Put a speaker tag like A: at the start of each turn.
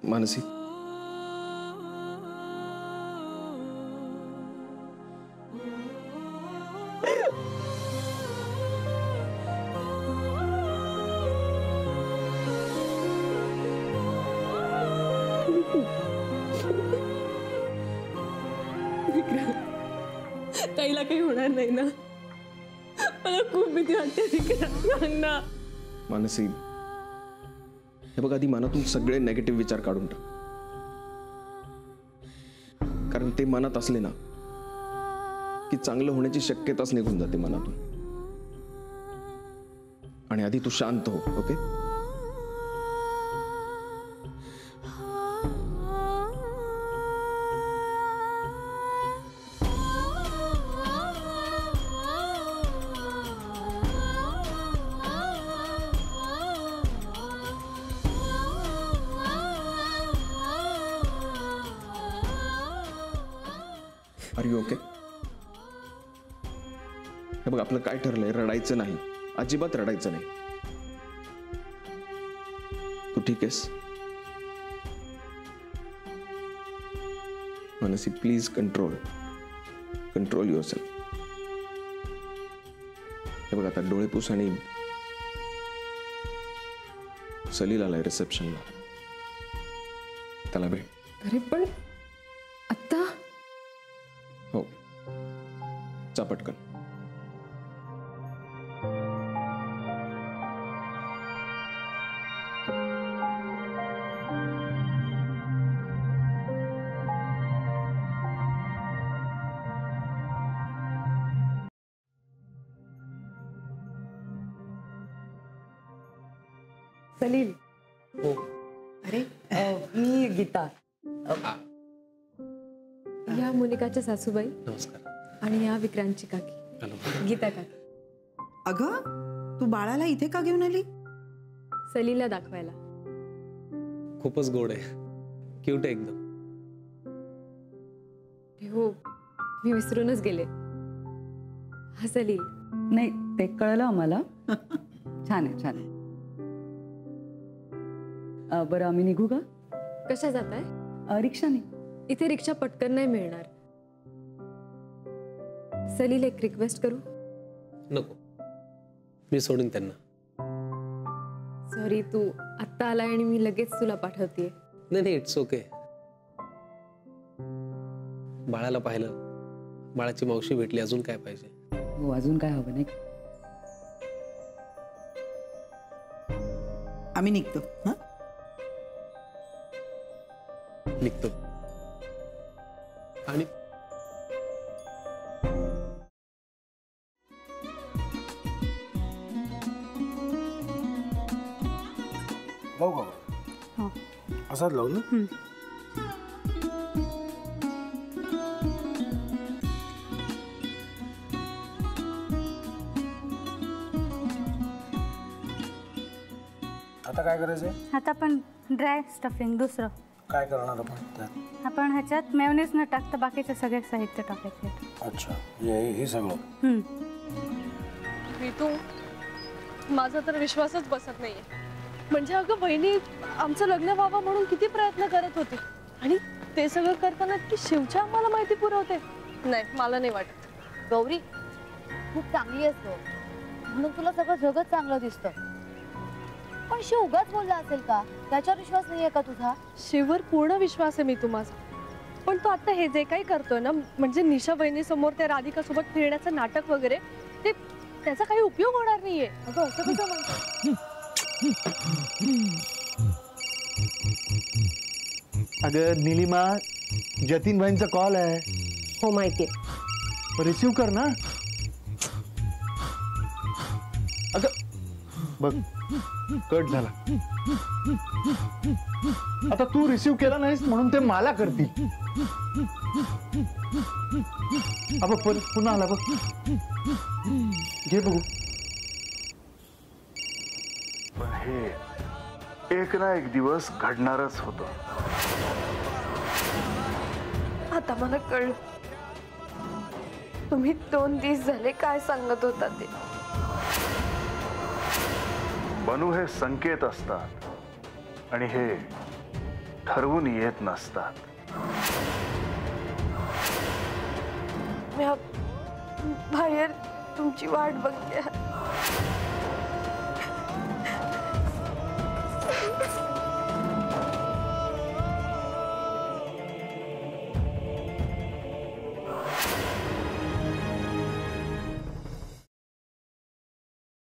A: मानसी,
B: ताईला काही होणार नाही ना? मला खूप भीती वाटते विक्रांत.
A: मानसी, हे बघ, आधी मनातून सगळे नेगेटिव्ह विचार काढून टाक, कारण ते मनात असले ना की चांगलं होण्याची शक्यताच निघून जाते मनातून. आणि आधी तू शांत हो, ओके? R you okay? हे बघ, आपलं काय ठरलंय, रडायचं नाही, अजिबात रडायचं नाही. तू ठीक आहेस? Mansi, please control yourself. हे बघ, आता डोळे पुस आणि सलील आलाय रिसेप्शनला, त्याला भेट.
B: अरे पण आता?
A: हो, चा पटकन.
B: सलील.
C: हो.
D: अरे मी गीता.
B: या मोनिकाच्या सासूबाई.
C: नमस्कार.
B: आणि या विक्रांतची काकी.
C: हॅलो.
B: गीता काकी.
D: अगं, तू बाळाला इथे का घेऊन आली?
B: सलीलला दाखवायला.
C: खूपच गोड आहे, क्यूट आहे एकदम.
B: हो, मी विसरूनच गेले. हा सलील.
D: नाही, ते कळलं आम्हाला. छान आहे, छान आहे. बरं, आम्ही निघू का?
B: कशा जाताय?
D: रिक्षाने.
B: इथे रिक्षा पटकन नाही मिळणार. सलील, एक रिक्वेस्ट करू?
C: नको, मी सोडून त्यांना.
B: सॉरी, तू आत्ता आलाय आणि मी लगेच तुला पाठवतेय.
C: नाही, इट्स ओके. बाळाला पाहिलं, बाळाची मावशी भेटली, अजून काय पाहिजे?
D: हो, अजून काय हवं नाही? आम्ही निघतो. हा,
C: निघतो. आणि
E: लावू का? असाच लावू ना? आता काय करायचंय?
F: आता आपण ड्राय स्टफिंग दुसरं
E: काय करणार आपण त्यात?
F: आपण ह्याच्यात मेयोनीज न टाकता बाकीचे सगळे साहित्य टाकायचे.
E: अच्छा, हे सगळं.
B: तू, माझा तर विश्वासच बसत नाहीये. म्हणजे अगं बहिणी, आमचं लग्न व्हावं म्हणून किती प्रयत्न करत होते, आणि ते सगळं करताना की शिवच्या आम्हाला माहिती पुरवते. नाही, मला नाही वाटत.
G: गौरी, खूप चांगली असतो म्हणून तुला सगळं जगत चांगलं दिसतं, पण शिव उगाच बोलला असेल का? त्याच्यावर विश्वास नाहीये का तुझा?
B: शिववर पूर्ण विश्वास आहे मी माझा. पण तो आता हे जे काही करतोय ना, म्हणजे निशा बहिणी समोर त्या राधिका सोबत फिरण्याचं नाटक वगैरे, ते त्याचा काही उपयोग होणार नाहीये.
G: अगं, असं कसं म्हणतो?
H: अगं नीलिमा, जतीन भाईंचा कॉल आहे.
B: हो, माहितीये.
H: रिसीव कर ना. अगं बघ, कट झाला. आता तू रिसीव केला नाहीस म्हणून ते मला करतील. अब पुन्हा आला बघ, घे बघू. पण हे एक ना एक दिवस घडणारच होतं.
B: आता मला कळलं, तुम्ही 2 दिवस झाले काय सांगत होता ते.
H: बनू हे संकेत असतात आणि हे ठरवून येत नसतात.
B: मी बाहेर तुमची वाट बघते.